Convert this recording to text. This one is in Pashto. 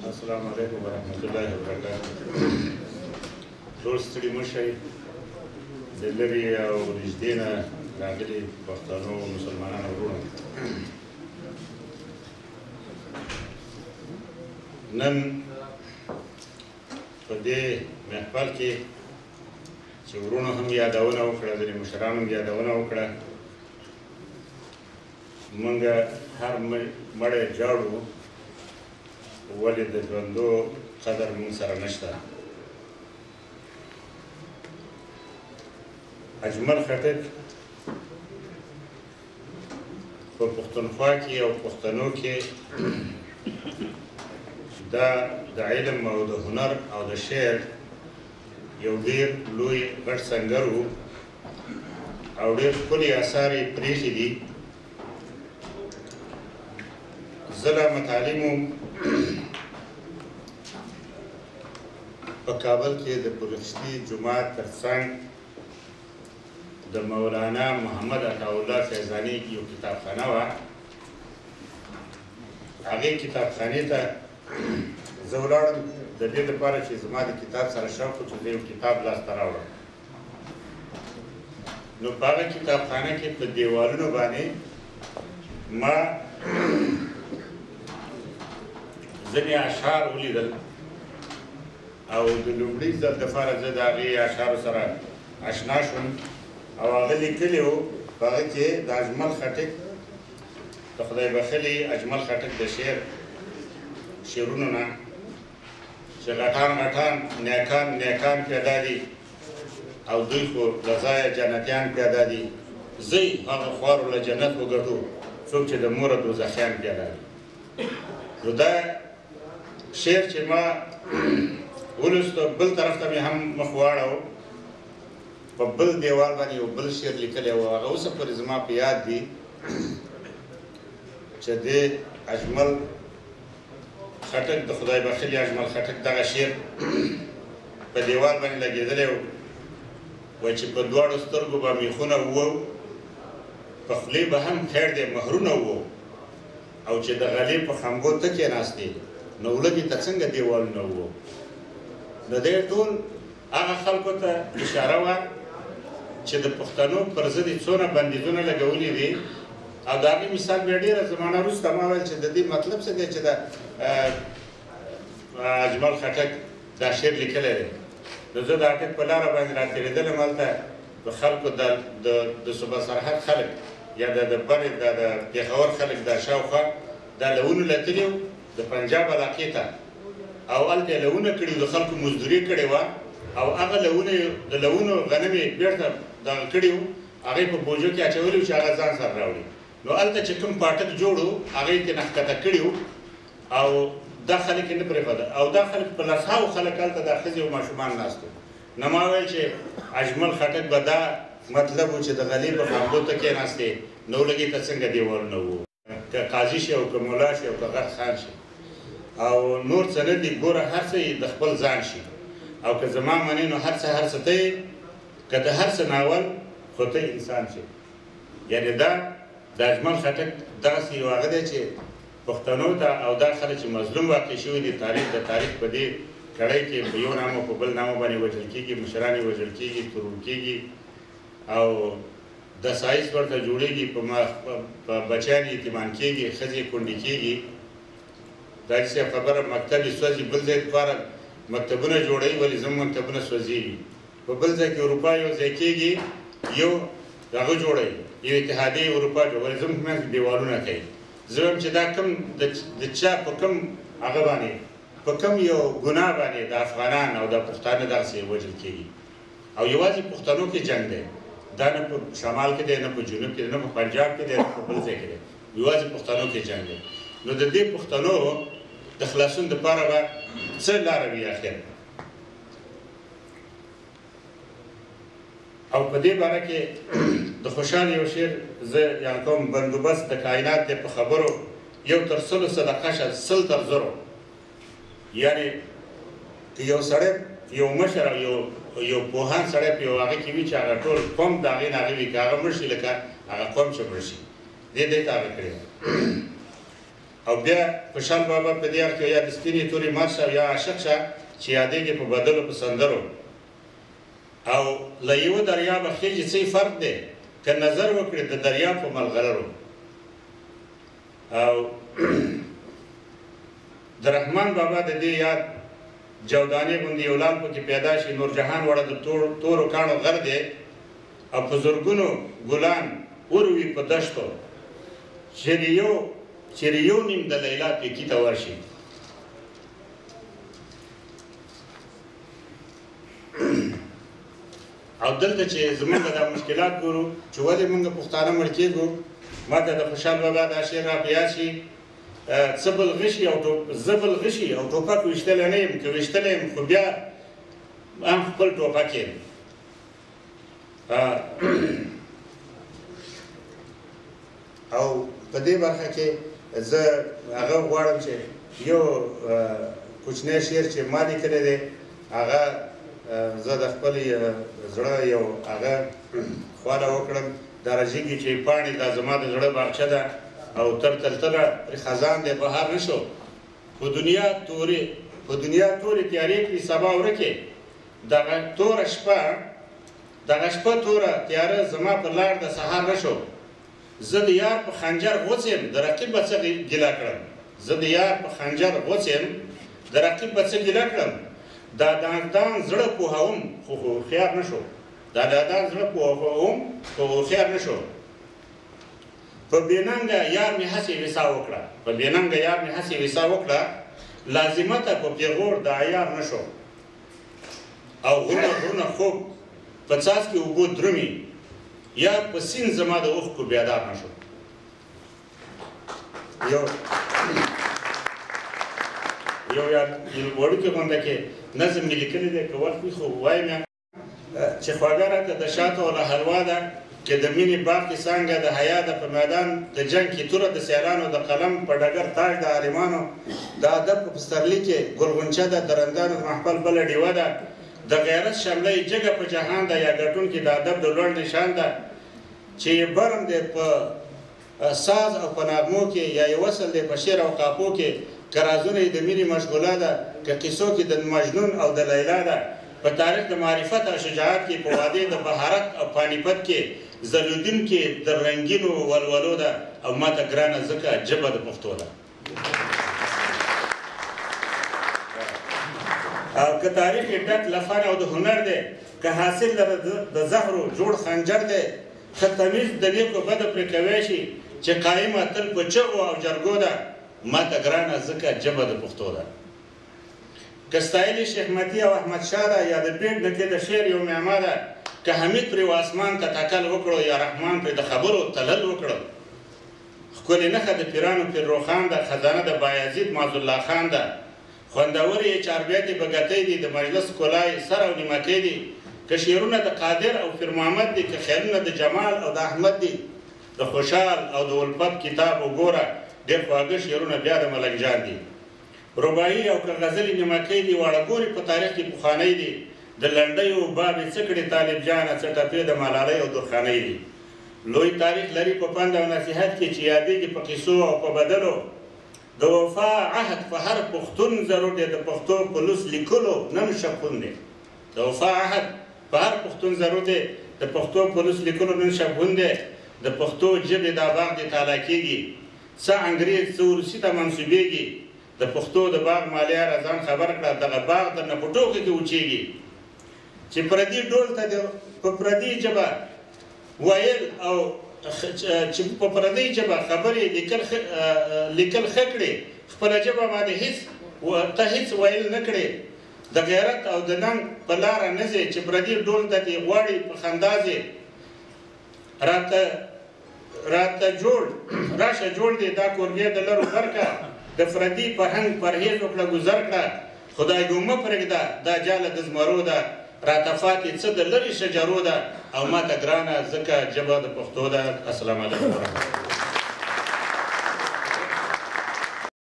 السلام علیکم ورحمۃ اللہ وبرکاتہ. ټول ستړي مه شئ. د لرې او نږدې نه راغلي پښتنو مسلمانانو وروڼو، نن په دې محفل کې چې وروڼو هم یادونه وکړه، ځینې مشرانو هم یادونه وکړه، موږ هر مړی جاړو ولې د ژوندو قدر موږ سره نشته. اجمل خټک په پښتونخوا کې او پښتنو کې دا د علم او د هنر او د شعر یو ډېر لوی غټ سنګر و او ډېر ښکلي اثار یې پرېښي دي. زه لا متعلم په کابل کې د بلخشتي جومات ترڅنګ د مولانا محمد عطاالله فیضاني یو کتابخانه وه. هغې کتابخانې ته زه ولاړم د دې لپاره چې زما د کتاب سره شوق و چې زه یو کتاب لاسته راوړم. نو په هغه کتابخانه کې په دیوالونو باندې ما ځینې اشعار ولیدل او د لومړي ځل دپاره زه د هغې اشعارو سره اشنا شوم او هغه لیکلي وو په هغه کې د اجمل خټک د خدای بخلي اجمل خټک د شعرونو نه چې غټان غټان نیکان پیدا دي او دوی خو د ځایه جنتیان پیدا دي، زی هغه خوارو له جنت وګټو څوک چې د موره دوزخیان پیدا دي. نو دا شعر چې ما ولوستو، بل طرف ته مې هم مخ واړو، په بل دیوال باندې یو بل شعر لیکلی و، هغه اوسه پورې زما په یاد دي چې د اجمل خټک د خدای بخلي اجمل خټک دغه شعر په دیوال باندې لګېدلی و چې په دواړو سترګو به میخونه وو، په خولې به هم خیر دی مهرونه وو، او چې د غلې په خمبو ته کېناستې نو ولګې ته څنګه دیوالونه وو. نو دې ټول هغه خلکو ته اشاره وه چې د پښتنو پر ضد یې څونه بندیزونه لګولي دي. او د هغې مثال بیا ډېره زمانه وروسته ما ویل چې د دې مطلب څه دی چې د اجمل خټک دا شعر لیکلی دی. نو زه د اټک په لاره باندې راتېرېدلم، هلته د خلکو د صوبه سرحد خلک یا د برې د پېښور خلک دا شاوخوا دا لونو لتلي وو د پنجاب علاقې ته، او هلته یې لونه کړي وو، د خلکو مزدوري کړې وه او هغه د لونو غنم یې بېرته دغه کړي وو، هغه یې په بوجو کې اچولي وو چې هغه ځان سره راوړي. نو هلته چې کوم پاټک جوړ وو هغه یې ترې ښکته کړي وو او دا خلک یې نه پرېښوده، او دا خلک په لسهاوو خلک هلته دا ښځې او ماشومان ناست وو. نو ما ویل چې اجمل خټک به دا مطلب و چې د غلې په خامدو ته کېناستې نو لګې ته څنګه دیوالونه وو، که قاضي شي او که ملا شي او که غټ خان شي او نور څه نه دي، ګوره هر څه د خپل ځان شي، او که زما منې نو هر څه ته یې، که د هر څه ناول خو ته انسان شي. یعنې دا د اجمل خټک داسې یو هغه دی چې پښتنو ته او دا خلک چې مظلوم واقع شوي دي، د تاریخ په دې کړۍ کې په یو نامو په بل نامو باندې وژل کېږي، مشران یې وژل کېږي، ترور کېږي او د سایز ورته جوړېږي، په بچیان یې یتیمان کېږي، ښځې کونډې کېږي. دا داسې خبره مکتب یې سوځي، بل ځای لپاره مکتبونه جوړوي، ولې زموږ مکتبونه سوځېږي. په بل ځای کې اروپا یو ځای کېږي، یو هغه جوړوي، یو اتحادیې اروپا جوړوي، ولې زموږ منځ کې دیوالونه کوي. زه وایم چې دا کوم د چا په کوم هغه باندې په کوم یو ګناه باندې د افغانان او د پښتانه دغسې وژل کېږي. او یوازې پښتنو کې جنګ دی، دا نه په شمال کې دی، نه په جنوب کې دی، نه په پنجاب کې دی، نه په بل ځای کې دی، یوازې پښتنو کې جنګ دی. نو د دې پښتنو د خلاصون دپاره به څه لاره وي اخر؟ او په دې باره کې د خوشحال یو شعر زه یعنې کوم، بندوبست د کائنات دی په خبرو، یو تر سلو صدقه شه 100 تر زرو. یعنې که یو سړی یو مشر او یو پوهان سړی په یو هغه کې وي چې هغه ټول قوم د هغې نه هغه وي، که هغه مړ شي لکه هغه قوم چې مړ شي، دې ته هغه کړې او بیا خوشحال بابا په دې وخت کې یا د سپینې تورې مات شه یا عاشق شه چې یادېږي په بدلو په سندرو او له یوه دریابه خیږي څه فرق دی که نظر وکړي د دریاب په ملغلرو او د رحمان بابا د دې یاد جودانې غوندې یو لال پکې پیدا شي نورجهان وړه د تورو کاڼو غر دی او په زرګونو ګلان وروي په دشتو چیرې یو نیم د لیلا پیکي ته ورشي او دلته چې زمونږ دا مشکلات ګورو چې ولې مونږ پښتانه مړ کېږو ما ته د خوشحال بابا دا شعر را په یاد شي زه بل غشي او ټوپک ویشتلی نه یم که ویشتلی یم خو بیا هم خپل ټوپک یم او په دې برخه کې زه هغه غواړم چې یو کوچنی شعر چې ما لیکلی دی هغه زه د خپل زړه یو هغه خواله وکړم دا رژیږي چې پاڼې دا زما د زړه باغچه ده او تر تلتله خزان دی بهار نشو په دنیا تورې تیارې کړي سبا ورکې دغه توره شپه توره تیاره زما په لار د سهار نشو زه د یار په خنجر غوڅ یم د رقیب به څه ګیله کړم زه د یار په خنجر غوڅ یم د رقیب به څه ګیله کړم دا دان زړه پوهوم خو هوښیار نشو دا دان زړه پوهوم خو هوښیار نشو په بېننګه یار مې هسې ویسا وکړه لازمته په پیغور د عیار نشو او غرونه خوب په څاڅکي اوبو درومي یا په سیند زما د اوښکو بیدار نشو یو وړوکې غونډه کې نظم مې لیکلی دی که وخت وي خو وایم چې خواږه راته د شاتو او له حلوا ده که د مینې باغ کې څانګه د حیا ده په میدان د جنګ کې توره د سیالانو د قلم په ډګر تاج د عالمانو د ادب په پسرلي کې ګلغونچه ده د رندانو د محفل بله ډیوه ده د غیرت شمله یې جګه په جهان ده یا ګټونکي د ادب د لوړ نشان ده چې یې برم دی په ساز او په نغمو کې یا یې وصل دی په شعر او قافو کې که رازونه یې د مینې مشغوله ده که قصو کې د مجنون او د لیلا ده په تاریخ د معرفت او شجاعت کې په وادي د بهارت او پانیپت کې ځلودونکې د رنګینو ولولو ده او ماته ګرانه ځکه ژبه د پښتو ده او که تاریخ یې ډک له فن او د هنر دی که حاصل د زهرو جوړ خنجر دی ښه تمیز د نیکو بده پرې کوی شي چې قایمه تل په چغو او جرګو ده ماته ګرانه ځکه ژبه د پښتو ده که ستایلې شیخ متي او احمد شاه ده یا د بیډ نکې د شعر یو معما ده که حمید پرې واسمان ته ټکل وکړو یا رحمان پرې د خبرو تلل وکړو ښکلې نښه د پیرانو پیر روخان ده خزانه د بایزید معزالله خان ده خوندور یې چاربیاتې بګتۍ دي د مجلس ښکلا یې سر او نیمکۍ دي که شعرونه د قادر او پیر محمد دي که خیالونه د جمال او د احمد دي د خوشحال او د الفت کتاب وګوره ډېر خواږه شعرونه بیا د ملک جان دي رباعي او که غزلې نیمکۍ دي واړه ګورې په تاریخ کې پخوانی دي د لنډیو بابې څه کړې طالب جانه څه ټپې د ملالۍ او درخانۍ دي لوی تاریخ لري په پند او نصیحت کې چې یادېږي په قصو او په بدلو د وفا عهد په هر پښتون ضرور دی د پښتو په لوس لیکلو نن شپون دی د وفا عهد په هر پښتون ضرور دی د پښتو په لوس لیکلو نن شپون دی د پښتو ژبې دا باغ دی تالا کېږي څه انګریز څه روسي ته منسوبېږي د پښتو د باغ مالیه رضان خبر کړه دغه باغ درنه په ټوکه کې وچېږي چې پردي ډول ته په پردي ژبه ویل او چې په پردۍ ژبه خبرې لیکل ښه کړې خپله ژبه باندې ته هېڅ ویل نه کړې د غیرت او د ننګ په لاره نه ځې چې پردي ډول ته دې غواړي په خندا ځې راته راشه جوړ دی دا کورګې د لرو برکه د فردي فرهنګ پرهیز وکړه ګذر کړه خدای دې مه پرېږده دا جاله د زمرو ده راته فاتې څه د لرې شجرو ده او ماته ګرانه ځکه ژبه د پښتو ده. السلام علیکم ورحمة الله.